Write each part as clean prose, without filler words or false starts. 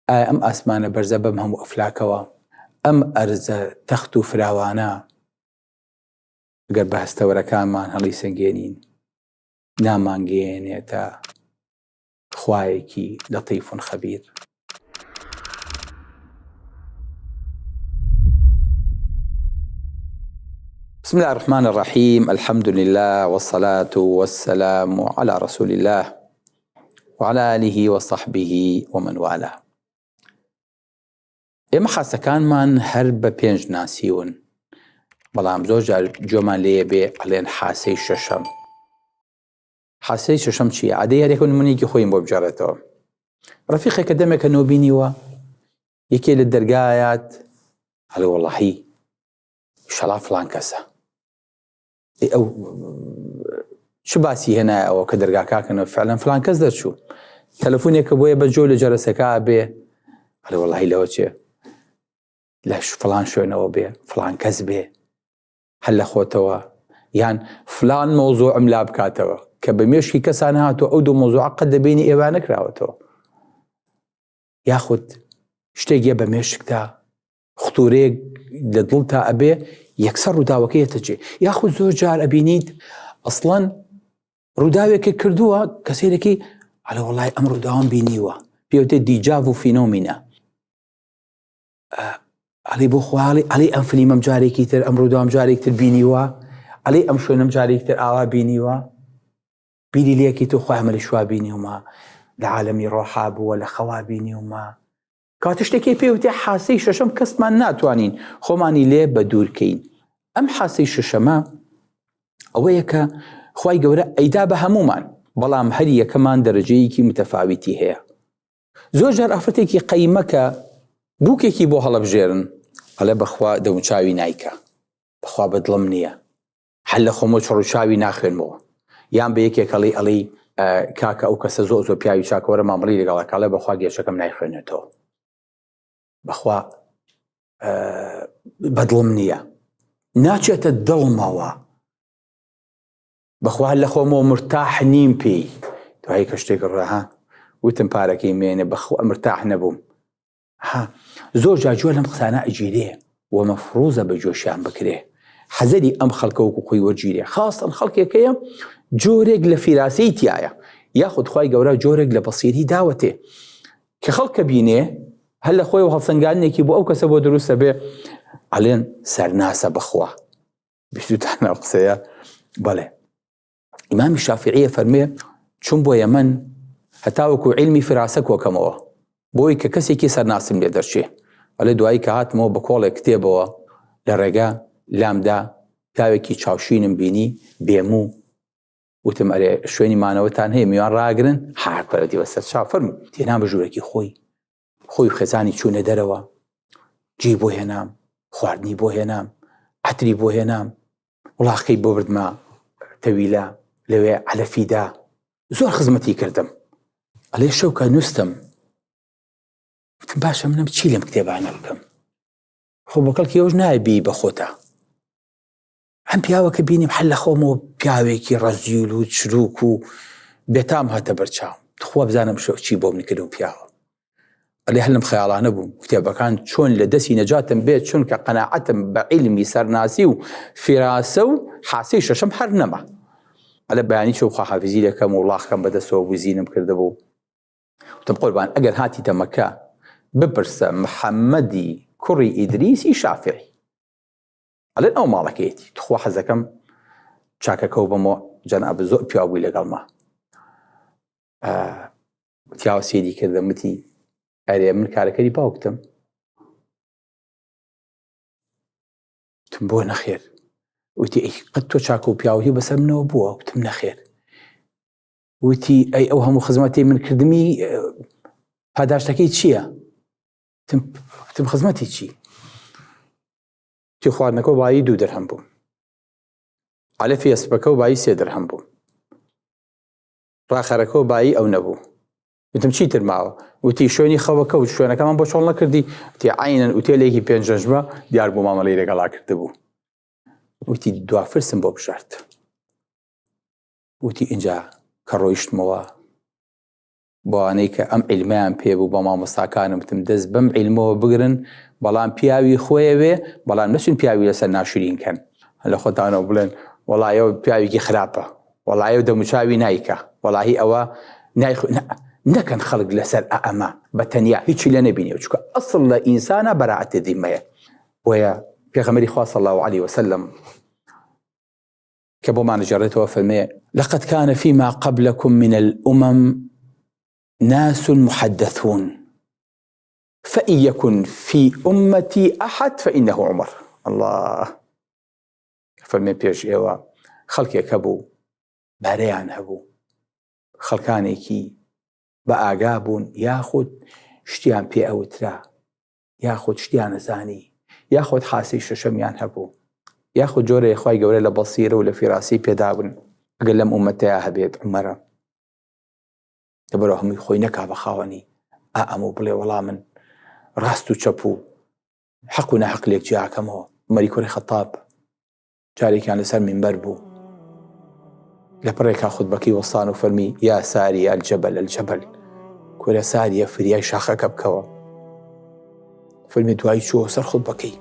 ئەم ئاسمانە بەرزە بەم هەموو ئەفلاکەوە، ئەم ئەرزە تەخت و فراوانە ئەگەر بە هەستەوەرەکانمان هەڵی سەنگێنین نامانگەێنێتە خوایەکی لەطیف خەبیر. بسم الله الرحمن الرحيم، الحمد لله والصلاة والسلام على رسول الله وعلى آله وصحبه ومن والاه. ئێمە حاسەکانمان هەر بە پێنج ناسیون، بەڵام زۆر جار جۆمان لێیە بێ ئەڵێن حاسەی شەشەم. حاسەی شەشەم چییە؟ عادەی هەرێک نمونەیەکی خۆیم بۆ بجارێتەوە. ڕەفیقێکە دەمێکە نۆ بینیوە، یەکێ لە دەرگایات هەڵێ وەڵڵاهی ئیشەڵا فڵان کەسە. ئەو چ باسی هێنایە ئەوە کە دەرگاکاکەنەوە فعلەن فڵان کەس دەرچوو. تەلەفۆنێکە بۆیە بە جۆ لە جەرەسەکە بێ، هەڵێ وەڵڵاهی لەوە چێ؟ لە فڵان شوێنەوە بێ، فڵان کەس بێ، هەر لە خۆتەوە یان فلان مۆزوعم لا بکاتەوە کە بە مێشکی کەسان هاتووە ئەو دوو مۆزوعە قەت دەبینی ئێوە نەکراوەتەوە. یاخود شتێک بە مێشکدا خوتورەیەک لە دڵتا ئەبێ یەکسەر ڕووداوەکەی هێتەجێ. یاخود زۆر جار ئەبینیت ئەسڵەن ڕووداوێکی کردووە کەسێکی هەڵێ وەڵڵاهی ئەم ڕووداوەم بینیوە، پێوتێ دیجاڤ و فینۆمینە. ئەڵێ بۆ خواڵی ئەڵێ ئەم فلیمەم جارێکی تر، ئەم ڕووداوەم جارێکی تر بینیوە، ئەڵێ ئەم شوێنم جارێکی تر ئاوا بینیوە. بیری لێکی تو خۆی ئەمە لە شوا بینیومە، لە عالەمی ڕۆحا بووە، لە خەوا بینیومە. کاتە شتێکی پێوتێ حاسەی شەشەم کەسمان ناتوانین خۆمانی لێ بە دوورکەین. ئەم حاسەی شەشەمە ئەوەیە کە خوای گەورە ئەیدا بە هەمومان، بەڵام هەر یەکەمان دەرەجەیەکی متەفاویتی هەیە. زۆر جار ئافرەتێکی قەیمەکە بووکێکی بۆ هەڵەبژێرن، ئەڵێ بەخوا دەموچاوی نایکە، بەخوا بەدڵم نییە، هەر لە خۆمە چڕوچاوی ناخوێنمەوە. یان بە یەکێک ئەڵێ کاکە ئەو کەسە زۆر پیاوی چاکەوەرە مامەڵی لەگەڵاکە، ئەڵێ بەخوا گێشەکەم نایخوێنێتەوە، بەخوا بەدڵم نییە، ناچێتە دڵمەوە، بەخوا لە خۆمەوە مرتاح نیم پێی. دوایی کە شتێک ڕەها وتم پارەکەی مێنێ بەخوا مرتاح نەبووم. زۆر جاجووە لەم قسانە ئەگیرێ و مەفروزە بە جۆشیان بکرێ، حەزەری ئەم خەڵکە وەکو خۆی وەرگیرێ، خاستن خەڵکێکەیە جۆرێک لە فیراسی تایە، یاخود خوای گەورە جۆرێک لە بەسیری داوەتێ کە خەڵکە بینێ هەر لە خۆی و هەڵسەنگاندنێکی بۆ ئەو کەسە بۆ دروستە بێ ئەڵێن سەرناسە بەخوا. بیستوتان ئەو قسەیە؟ بەڵێ. ئیمامی شافعیە فەرمێ چوون بۆ یەمەن هەتا وەکو عیلمی فراسە کۆکەمەوە بۆی کە کەسێکی سەرناسم لێ دەرچێ. ئەڵێ دوایی کە هاتمەوە بە کۆڵێک کتێبەوە لە ڕێگا لامدا پیاوێکی چاوشینم بینی بێموو، وتم ئەرێ شوێنی مانەوەتان هەیە میوان ڕاگرن؟ هاکبەرە دیوە سەر چاو فەرموو تێنا بە ژوورێکی خۆی خێزانی چوونە دەرەوە، جێ بۆ هێنام، خواردنی بۆ هێنام، عەتری بۆ هێنام، وڵاقەی بۆ بردمە تەویلە لەوێ عەلەفیدا، زۆر خزمەتی کردم. ئەڵێ شەوکە نووستم، وتم باشە منم چی لەم کتێبانە بکەم؟ خۆ بە کەڵکی ئەوش نایە بی بە خۆتە. ئەم پیاوەکە بینیم هەر لە خۆمەوە پیاوێکی ڕەزیل و چروک و بێتام هاتە بەرچاوم، خوا بزانم چی بۆ منکرد و پیاوە. ئەلێ هەر لەم خەیاڵانە بووم کتێبەکان چۆن لە دەستی نەجاتم بێت، چونکە قەناعەتم بە عیلمی سەرناسی و فراسە و حاسەی شەشەم هەر نەما. ئەلێ بەیانی چۆ خواحافیزی لەکەم و وڵاغکەم بەدەستەوە بزینم کردەبوو. وتم قوربان ئەگەر هاتیتە مەکە بپرسە محەممەدی کوڕی ئیدریسی شافعی، ئەڵێن ئەو ماڵەکەیەتی تخوا حەزەکەم چاکەکەو بەمەوە جەنابە زۆر پیاوبووی لەگەڵما. تیاوە سێدی کردم، وتی ئەرێ من کارەکەری باوکتم. وتم بۆ نەخێر؟ وتی ئەی قەت تۆ چاکە و پیاوی بەسەر منەوە بووە؟ وتم نەخێر. وتی ئەی ئەو هەموو خزمەتی من کردمی پاداشتەکەی چییە؟ وتم خزمەتی چی؟ تی خواردنەکە و بایی 2 دەرهەم بووم، ئەلەفی ئەسپەکە و بایی 3 دەرهەم بووم، ڕاخەرەکە و بایی ئەو نەبوو. وتم چی تر ماوە؟ وتی شوێنی خەوەکە و شوێنەکەمان بۆ چۆڵ نەکردی؟ وتی عینەن ئوتێلێکی 5 ژەژمە دیار بۆ مامەڵەی لەگەڵا کردبوو. وتی دوافرسم بۆ بژارد. وتی اینجا کە ڕۆیشتمەوە بۆوانەی کە ئەم عیلمیان پێبوو بە مامۆستاکانم وتم دەست بەم عیلمەوە بگرن بەڵام پیاوی خۆیەوێ بەڵام نەچون پیاوی لەسەر ناشرینکەن لە خۆتانەوە بڵێن وەڵایەوە پیاوێکی خراپە وەڵایەوە دەموچاوی نایکە وەڵاهی ئەوە نەکەن خەڵک لەسەر ئەمە بە تەنیا هیچی لە نەبینێ چکە ئەسڵ لە ئینسانە بەراعەتی دیمەیە وەیە پێغەمبەری خوا صلی الله عليه وسلم کە بۆمان جێڕێتەوە فەرمێ لقد كان فيما قبلكم من الأمم ناس محدثون فإن يكن في أمتي أحد فإنه عمر. الله فەرمێ پێش ئێوە خەڵکێک هەبوو بارەیان هەبوو خەڵکانێکی بە ئاگا بوون یاخود شتیان پێ ئەوترا یاخود شتیان نەزانی یاخود حاسی شەشەمیان هەبوو یاخود جۆرە خوای گەورە لە بەسیرە و لە فیراسی پێدابن ئەگەر لەم ئومەتەیە هەبێت عومەرە دەبەرەوە هەمووی خۆی نەکا بە خاوەنی ئەمە بڵێ وەڵام من ڕاست و چەپ و حەق و ناحەق لێک جیاکەمەوە عومەری کوڕی خەتاب جارێکیان لەسەر مینبەر بوو لە پڕێکا خوتبەکەی وەستان و فەرمی یا ساریە الجەبەل الجەبەل کورە ساریە فریای شاخەکە بکەوە فەرمی دوای چووە سەر خوتبەکەی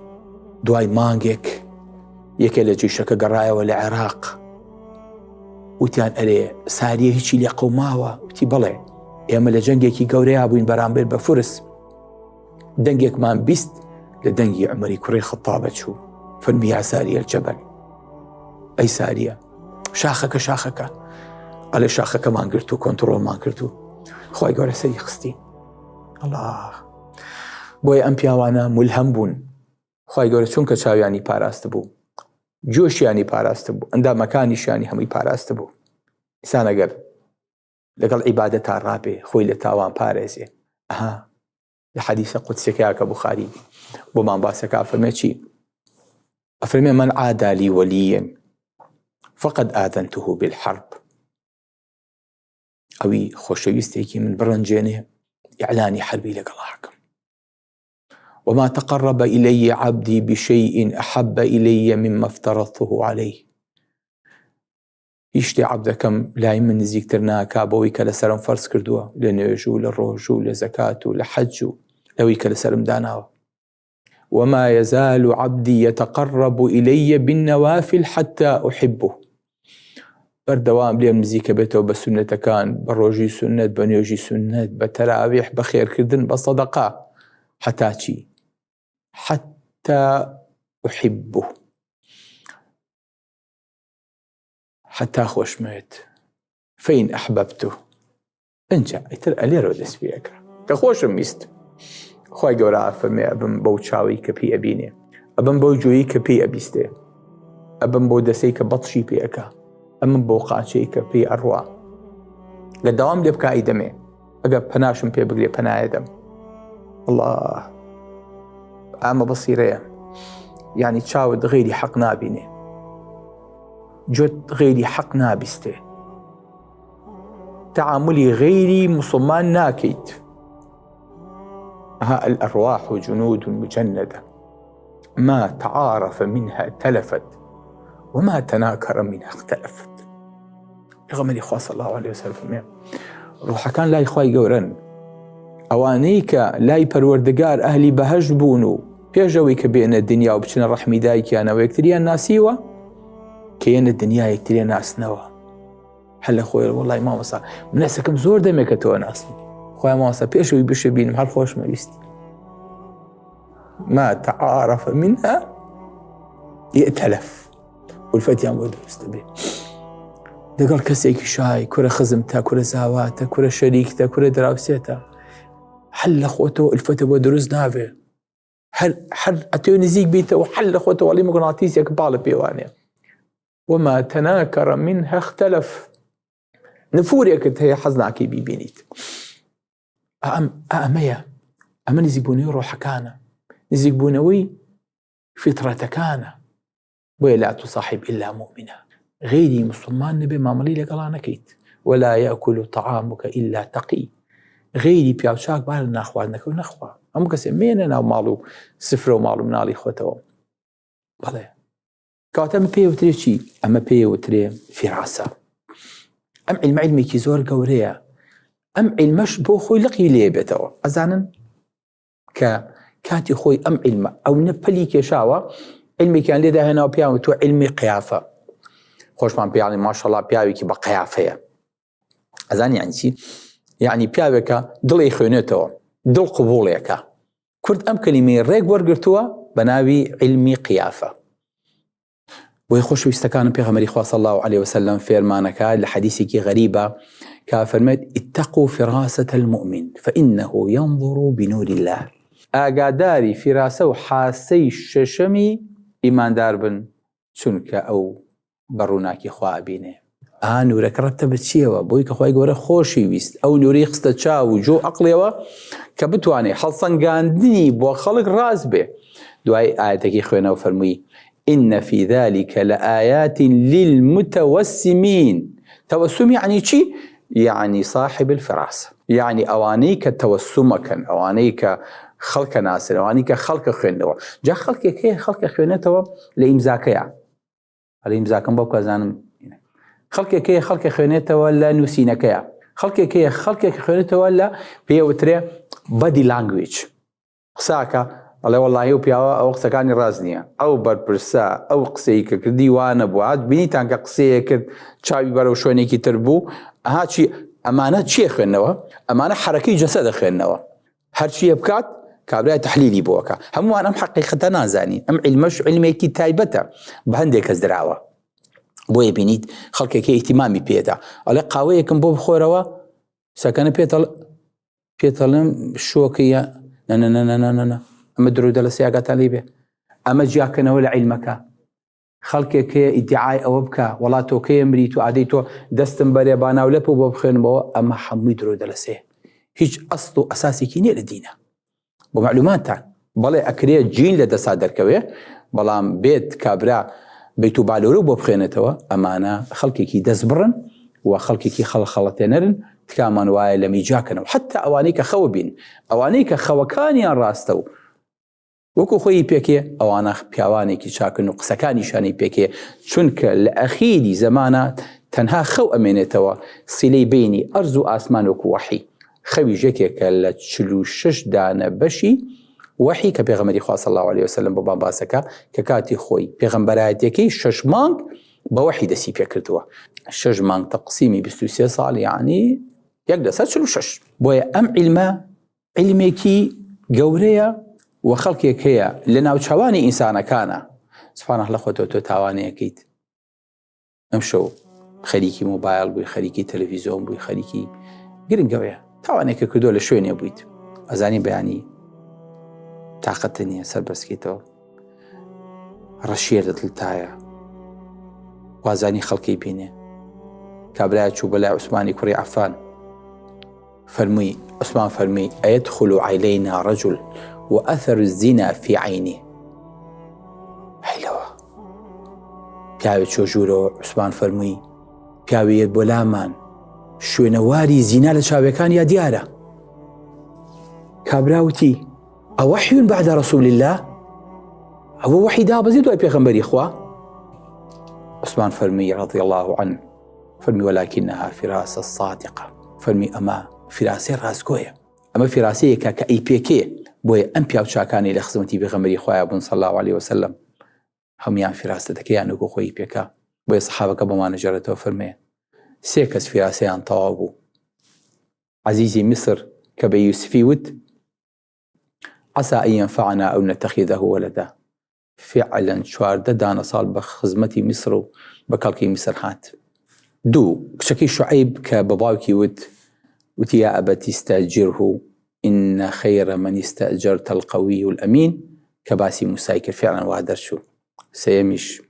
دوای مانگێک یەکێ لە جێشەکە گەڕایەوە لە عێراق وتیان ئەرێ ساریە هیچی لێ قەوماوە وتی بڵێ ئێمە لە جەنگێکی گەورەیا بووین بەرامبەر بە فورس دەنگێکمان بیست لە دەنگی عومەری کوڕی خەتابە چوو فەرمی یا ساریە الجەبەل ئەی ساریە شاخەکە ئەلێ شاخەکەمان گرت و کۆنتڕۆڵمان کرد و خوای گەورە سەری خستی الله بۆیە ئەم پیاوانە مولهەم بوون خوای گەورە چونکە چاویانی پاراستە بوو جۆشیانی پاراستە بوو ئەندامەکانیشیانی هەمووی پاراستە بوو ئینسان ئەگەر لەگەڵ عیبادەتا ڕابێ خۆی لە تاوان پارێزێ لە حەدیثە قودسیەکەیە کە بوخاری بۆمان باسەکە فەرمێ چی ئەفەرمێ من عادى لي وليا فقد آذنته بالحرب ئەوی خۆشەویستێکی من بڕەنجێنێ ئیعلانی حربی لەگەڵ حەکەم وما تقرب إلي عبدي بشيء أحب إلي مما افترضته عليه هیچ شتێ عەبدەکەم لای من نزیکتر ناکا بەوەی کە لەسەرم فەرز کردووە لە نوێژ و لە ڕۆژ و لە زەکات و لە حەج و لەوەی کە لەسەرم داناوە وما يزال عبدي يتقرب إلي بالنوافل حتى أحبه بەردەوام لێم نزیکە بێتەوە بە سونەتەکان بە ڕۆژی سونەت بە نوێژی سونەت بە تەراویح بە خێرکردن بە سەدەقا حتا چی حتى أحبه حتى خۆشمێت فإن أحببته ئەنجا ئیتر ئەلێرەوە دەست پێ ئەکرا کە خۆشم ویست خوای گەورە فەرمێ ئەبم بەو چاوی کە پێی ئەبینێ ئەبم بەو جوێی کە پێی ئەبیستێ ئەبم بۆ دەسەی کە بەطشی پێ ئەکا ئەمن بۆ قاچەی کە پێی ئەڕوا لە داوام لێ بکایی دەمێ ئەگەر پەناشم پێ بگرێ پەنایە دەم الله ئامە بەسیرەیە یعنی چاوت غەیری حەق نابینێ جۆت غەیری حەق نابیستێ تعاملی غەیری مسلمان ناکەیت الأرواح جنود مجندة ما تعارف منها ائتلفت وما تناكر منها اختلفت. پێغەمبەری خوا صلی الله عليه وسلم ڕوحەکان لای خوای گەورەن ئەوانەی کە لای پەروەردگار ئەهلی بەهەشت بوون و پێشەوەی کە بێنە دنیا و بچنە ڕەحمی دایکیانەوە یەکتریان ناسیوە کە یەنە دنیا یەکتریان ناسنەوە هەر لە خۆی وەڵای مامۆستا من ئەسەکەم زۆر دەمێ کە تۆ ناسن خوای مامۆستا پێشەوەی بشە بینم هەر خۆشمەویستی ما تعارف منها ائتلف ولفەتیان بۆ دروستە بێ لەگەڵ کەسێکی شای کورە خزمتە کورە زاواتە کورە شەریکتە کورە دراوسێتە هەر لە خۆتەوە ئولفەتە بۆ دروست نابێ هەر ئەتێ نزیک بیتەوە هەر لە خۆتەوە وەڵی مغناتیسێک باڵە پێوانێ وما تناكر منها اختلف نفورێکت هەیە حەز ناکەی بیبینیت ئەمەیە ئەمە نزیکبوونەوەی ڕۆحەکانە نزیکبوونەوەی فیترەتەکانە بۆیە لا تصاحب إلا مؤمنة غيري مسلمان نبي مامەڵی لەگەڵا نەکەیت ولا يأكل طعامك إلا تقي غيري پیاوچاک بار لە ناخواردنەکە نەخوا هەموو کەسێ مێنە ناو ماڵ و سفرە و ماڵ و مناڵی خۆتەوە بەڵێ کەواتە ئەمە پێوترێ چی؟ ئەمە پێوترێ فیراسە ئەم علمێکی زۆر گەورەیە ئەم عیلمەش بۆ خۆی لقی لێبێتەوە. ئەزانن کە کاتی خۆی ئەم عیلمە ئەو نەپەلی کێشاوە علمێکیان لێدا هێناوە پیاوە تۆ علمی قیافە. خۆشمان پیاڵی ماشەڵڵا پیاوێکی بە قیافەیە. ئەزانی یعنی چی؟ یعنی پیاوێکە دڵی خوێنێتەوە، دڵ قبوڵێکە. کورد ئەم کەلیمەی ڕێک وەرگرتووە بە ناوی علمی قیافە. بۆی خۆشەویستەکانم پێغەمبەری خوا صلی الله علیه وسلم فێرمانەکە لە حەدیثێکی غەریبە کە فەرمێت اتقوا فراسة المؤمن فإنه ينظر بنور الله. ئاگاداری فیراسە و حاسەی شەشەمی ئیماندار بن چونکە ئەو بەڕووناکی خوا ئەبینێ. نورەکە ڕەبتە بە چیەوە؟ بۆی کە خوای گەورە خۆشی ویست ئەو نووری خستە چاو و جۆ عەقڵێەوە کە بتوانێت هەڵسەنگاندنی بۆ خەڵک ڕاست بێ. دوای ئایەتێکی خوێنەوە فەرمووی إن في ذلك لآيات للمتوسمين. توسم يعني چی؟ يعني صاحب الفراسة، يعني ئەوانەی کە تەوەسومەکەن، ئەوانەی کە خەڵکە ناسن، ئەوانەی کە خەڵکە خوێندەوە. جا خەڵکێک هەیە خەڵکە خوێنێتەوە لە ئیمزاکەیە، هەڵە ئیمزاکەم بۆ بکەزانم. خەڵکێک هەیە خەڵکە خوێنێتەوە لە نووسینەکەیە، خەڵکێک هەیە خەڵکێک خوێنێتەوە لە پێوترێ بەدی لانگویج. قساکە ئەڵێ وەڵڵاهی و پیاوە ئەو قسەکانی ڕاست نییە، ئەو بەرپرسە ئەو قسەی کە کردی وانە بووە بینیتان کە قسەیە کرد چاوی بەرەو شوێنێکی تر بوو. ئەهاچی ئەمانە چیە خوێندنەوە؟ ئەمانە حرەکەی جەسە دەخوێندنەوە، هەرچیە بکات کابرای تحلیلی بۆکە. هەمووان ئەم حەقیقەتە نازانی. ئەم عیلمەش عیلمێکی تایبەتە بە هەندێک کەس دراوە. بۆیە بینیت خەڵکێکی ئیهتیمامی پێدا ئەڵێ قاوەیەکم بۆ بخۆرەوە سەکەنە پێتەڵێم شۆکیە نەنەنەنەنە ئەمە درودە لە سیاگاتان لێ بێ. ئەمە جیاکەنەوە لە عیلمەکە. خەڵکێکەیە ئیدعای ئەوە بکە وڵات تۆکەیە مریت و عادەی تۆ دەستم بەرێ باناولەپ و بۆ بخوێنمەوە. ئەمە هەمووی درودە لە سێ، هیچ ئەسڵ و ئەساسێکی نییە لە دینە. بۆ معلوماتان بەڵێ ئەکرێ جین لە دەسا دەرکەوێ، بەڵام بێت کابرا بیت و بالۆرە بۆ بخوێنێتەوە. ئەمانە خەڵکێکی دەست بڕن و خەڵکێکی خەڵەتێنەرن تکامان وایە لە میجاکەنەوە. حتا ئەوانەی کە خەوە بین، ئەوانەی کە خەوەکانیان ڕاستە و وەکو خۆی پێکێ، ئەوانە پیاوانێکی چاکن و قسەکانیشانی پێکێ. چونکە لە ئەخیری زەمانە تەنها خەو ئەمێنێتەوە سیلەی بینی ئەرز و ئاسمان وەکو وەحی. خەوی ژێکێکە لە 46 دانە بەشی وحی کە پێغەمبەری خوا صلی الله علیه وسلم بۆ باسەکە کە کاتی خۆی پێغەمبەرایەتەکەی 6 مانگ بە وحی دەسی پێ کردووە. 6 مانگ تەقسیمی 23 ساڵ یعنی 146. بۆیە ئەم عیلمە عیلمێکی گەورەیە و خەڵکێک هەیە لە ناوچەوانی ئینسانەکانە سوبحانە لە خۆتەوە تۆ تاوانەیەکەیت. ئەم شەو خەریکی مۆبایل بووی، خەریکی تەلەڤیزیۆن بووی، خەریکی گرنگەوەیە تاوانێکە کردووە لە شوێنێ بوویت. ئەزانی بەیانی تااقەتە نییە سەربەسکەیتەوە، ڕەشیە دەتڵتایە وازانی خەڵکی بینێ. کابرایە چوو بەلای عوسمانی کوڕی عەفان فەرمووی، عوسمان فەرمووی ئەیەدخول عەلەینا ڕەجل وأثر الزنا في عینی. هەیلەوە پیاوێ چۆ ژوورەوە. عوسمان فەرمووی پیاوێت بۆ لامان شوێنەواری زینا لە چاوەکان یا دیارە. کابراوتی ئەوەحی بعد رسول الله، ئەوە وحی دابەزی دوای پێغەمبەری خوا. عوسمان فەرمی رضی الله عنه فەرمی ولكنها فراسة صادقة. فەرمی ئەمە فراسەی ڕاستگۆیە، ئەمە فراسەیەکە کە ئەی پێکێ. بۆیە ئەم پیاو چاکانی لە خزمەتی پێغەمبەری خوایە بوون صلی الله علیه وسلم هەمویان فراستەکەیان وەکو خۆی پێکا. بۆیە سەحابەکە بەمانە ژێڕێتەوە فەرمێ 3 کەس فراسەیان تەواو بوو. عەزیزی میسر کە بە یوسفی وت عسى أن ينفعنا أو نتخذه ولدا. فعلا 14 دانە ساڵ بە خزمەتی میسر و بە کەڵکی میسر هات. 2 کچەکەی شوعەیب کە بە باوکی وتی یا ئەبەتی استەئجیرهو إن خير من استأجرت القوي الأمين کە باسی موسای کرد. فعلا وا دەرچوو. 3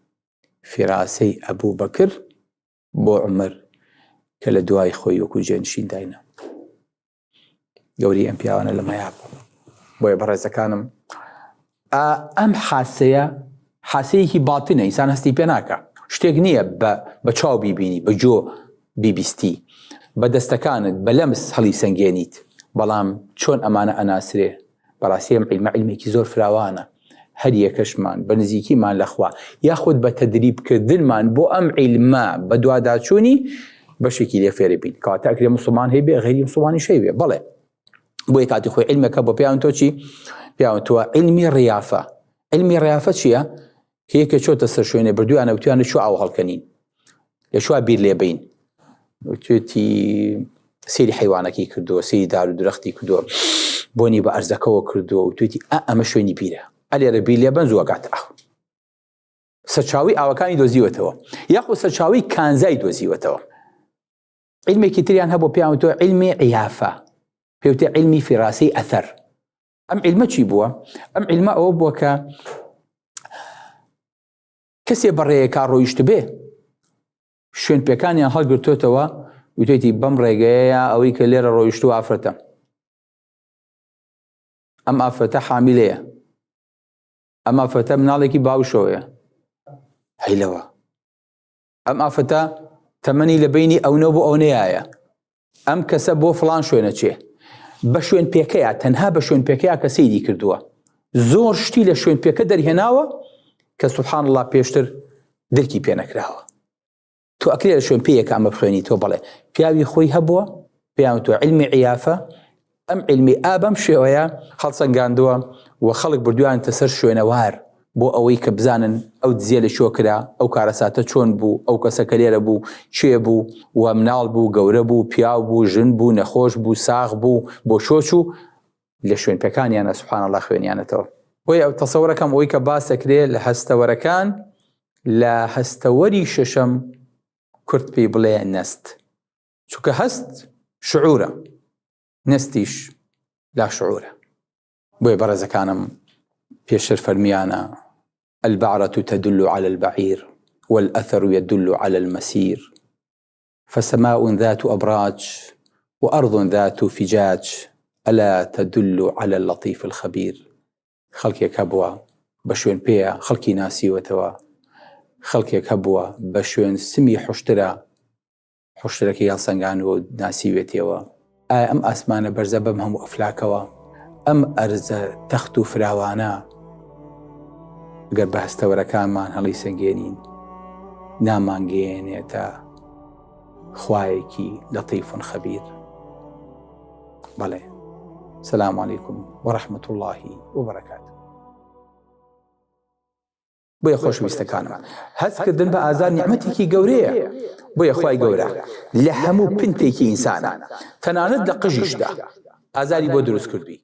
فراسەی ئەبوو بەکر بۆ عومەر کە لە دوای خۆی وەکو جێنشین داینە. گەوری ئەم پیاوانە لە مەیاب. بۆیە بەڕێزەکانم ئەم حاسەیە حاسەیەکی باتینە، ئینسان هەستی پێ ناکە. شتێک نییە بە چاو بیبینی، بە جۆ بیبیستی، بە دەستەکانت بە لەمس هەڵی سەنگێنیت. بەڵام چۆن ئەمانە ئەناسرێ؟ بەڕاستی ئەم عیلمە عیلمێکی زۆر فراوانە. هەر یەکەشمان بە نزیکیمان لەخوا یاخود بە تەدریبکردنمان بۆ ئەم عیلمە بە دواداچوونی بەشێکی لێ فێری بین کاتە ئەگرێ موسڵمان هەیە بێ غەیری موسڵمانی شەی بێ بەڵێ بۆیە کاتی خۆی علمەکە بۆ پیاون تۆ چی پیاون تۆ علمی ڕیافە علمی ڕیافە چییە کە یەکێ چۆتە سەر شوێنێ بردویانە وتیانە چۆ ئاو هەڵکەنین لە شووا بیر لێ بین وتێتی سێری حیوانەکەی کردووە سێری دار و درەختی کردووە بۆنی بە ئەرزەکەەوە کردووە و توێتی ئەمە شوێنی بیرە ئەلێرە بیر لێ بن زووەگات ئاو سەرچاوی ئاوەکانی دۆزیوەتەوە یاخۆ سەرچاوی کانزای دۆزیوەتەوە علمێکی تریان هەبوو پیاوەتەوە علمی عیافە پێوتێ علمی فیراسی ئەثەر ئەم علمە چی بووە ئەم علمە ئەوە بووە کە کەسێ بەڕێیەکە ڕۆیشت بێ شوێن پێکانیان هەڵگرتوێتەوە وتێتی بەم ڕێگەیە ئەوەی کە لێرە ڕۆیشتووە ئافرەتە ئەم ئافرەتە حامیلەیە ئەم ئافرەتە مناڵێکی باوشەوەیە هەیلەوە ئەم ئافرەتە تەمەنی لە بینی ئەوە بۆ ئەو نەیە ئەم کەسە بۆ فڵان شوێنە چێ بە شوێن پێکەیە تەنها بە شوێن پێکەیە کە سەیری کردووە زۆر شتی لە شوێن پێکە دەرهێناوە کە سوبحان الله پێشتر درکی پێ نەکراوە تۆ ئەکرێ لە شوێن پێیەکە ئەمە بخوێنی تۆ بڵێ پیاوی خۆی هەبووە پێیان تۆ علمی عیافە ئەم علمی ئابەم شێوەیە هەڵسەنگاندووە و خەڵک بردووانتە سەر شوێنەوار بۆ ئەوەی کە بزانن ئەو دزیە لە شۆ کرا ئەو کارەساتە چۆن بوو ئەو کەسەکە لێرە بوو چێ بوو و مناڵ بوو گەورە بوو پیاو بوو ژن بوو نەخۆش بوو ساغ بوو بۆ شۆچ و لە شوێن پێکانیانە سوبحان الله خوێنیانەتەوە بۆیە ئەو تەسەورەکەم ئەوەی کە باسەکرێ لە هەستەوەرەکان لە هەستەوەری شەشەم کورد پێی بڵێ نەست چونکە هەست شعورە نەستیش لا شعورە بۆیە بەڕێزەکانم پێشتر فەرمیانە البعرة تدل على البعير والأثر يدل على المسير فسماء ذات أبراج وأرض ذات فجاج ألا تدل على اللطيف الخبير خەڵکێک هەبووە بە شوێن پێیە خەڵکی ناسیوەتەوە خەڵکێک هەبووە بە شوێن سمی حوشترەکەی هەڵسەنگانەوە و ناسیوێتەوە ئایا ئەم ئاسمانە بەرزە بەم هەموو ئەفلاکەوە ئەم ئەرزە تەخت و فراوانە گەر بە هەستەوەرەکانمان هەڵی سەنگێنین نامانگەێنێتە خوایەکی لەطیف خەبیر بەڵێ سلام علیکم وەرەحمەت الله وبەرەکاتوه بۆیە خۆشەویستەکانم هەستکردن بە ئازار نیعمەتێکی گەورەیە بۆیە خوای گەورە لە هەموو پنتێکی ئینسانە تەنانەت لە قژیشدا ئازاری بۆ دروست کردووی